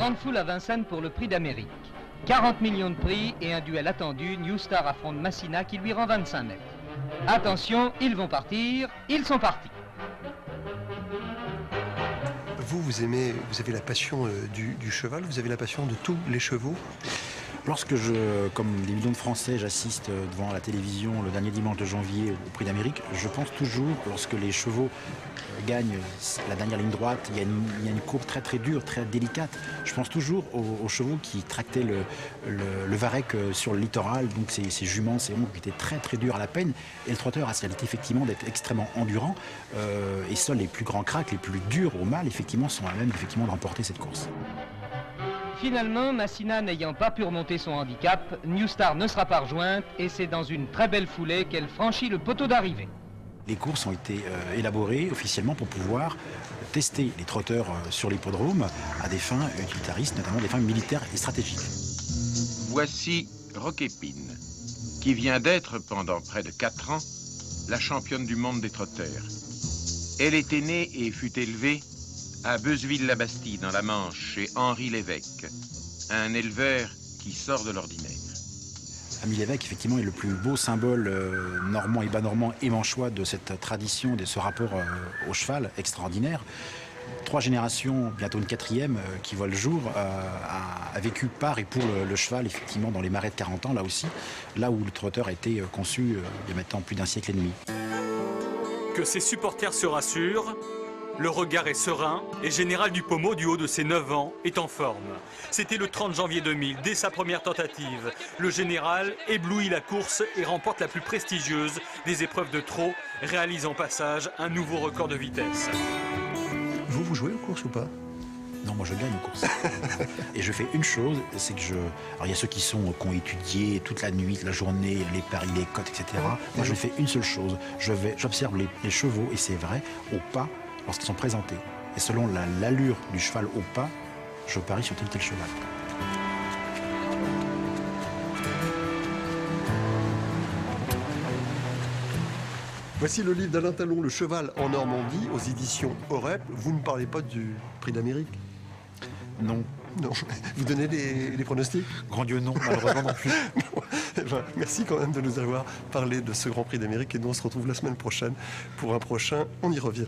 grande foule à Vincennes pour le prix d'Amérique. 40 millions de prix et un duel attendu, New Star affronte Massina qui lui rend 25 mètres. Attention, ils vont partir, ils sont partis. Vous avez la passion du cheval, vous avez la passion de tous les chevaux. Lorsque comme des millions de Français, j'assiste devant la télévision le dernier dimanche de janvier au Prix d'Amérique, je pense toujours, lorsque les chevaux gagnent la dernière ligne droite, il y a une courbe très très dure, très délicate. Je pense toujours aux chevaux qui tractaient le varech sur le littoral, donc ces juments, ces ongles qui étaient très très durs à la peine. Et le trotteur a cette qualité effectivement d'être extrêmement endurant. Et seuls les plus grands cracks, les plus durs au mal, effectivement, sont à même effectivement de remporter cette course. Finalement, Massina n'ayant pas pu remonter son handicap, New Star ne sera pas rejointe et c'est dans une très belle foulée qu'elle franchit le poteau d'arrivée. Les courses ont été élaborées officiellement pour pouvoir tester les trotteurs sur l'hippodrome à des fins utilitaristes, notamment des fins militaires et stratégiques. Voici Roquépine, qui vient d'être pendant près de 4 ans la championne du monde des trotteurs. Elle était née et fut élevée à Beuzeville-la-Bastille, dans la Manche, chez Henri Lévesque, un éleveur qui sort de l'ordinaire. Henri Lévesque, effectivement, est le plus beau symbole normand et bas-normand et manchois de cette tradition, de ce rapport au cheval extraordinaire. 3 générations, bientôt une 4e, qui voit le jour, a vécu par et pour le cheval, effectivement, dans les marais de 40 ans, là aussi, là où le trotteur a été conçu il y a maintenant plus d'un siècle et demi. Que ses supporters se rassurent, le regard est serein et Général Dupommeau, du haut de ses 9 ans, est en forme. C'était le 30 janvier 2000, dès sa première tentative. Le général éblouit la course et remporte la plus prestigieuse des épreuves de trot, réalisant au passage un nouveau record de vitesse. Vous jouez aux courses ou pas? Non, moi je gagne une course. Et je fais une chose, c'est que alors il y a ceux qui ont étudié toute la nuit, la journée, les paris, les cotes, etc. Moi je fais une seule chose, j'observe les chevaux, et c'est vrai, au pas, lorsqu'ils sont présentés. Et selon l'allure du cheval au pas, je parie sur tel ou tel cheval. Voici le livre d'Alain Talon, Le cheval en Normandie, aux éditions Orep. Vous ne parlez pas du prix d'Amérique? Non. Non. Vous donnez des pronostics? Grand Dieu, non, malheureusement non plus. Bon, merci quand même de nous avoir parlé de ce Grand Prix d'Amérique et nous on se retrouve la semaine prochaine pour un prochain On y revient.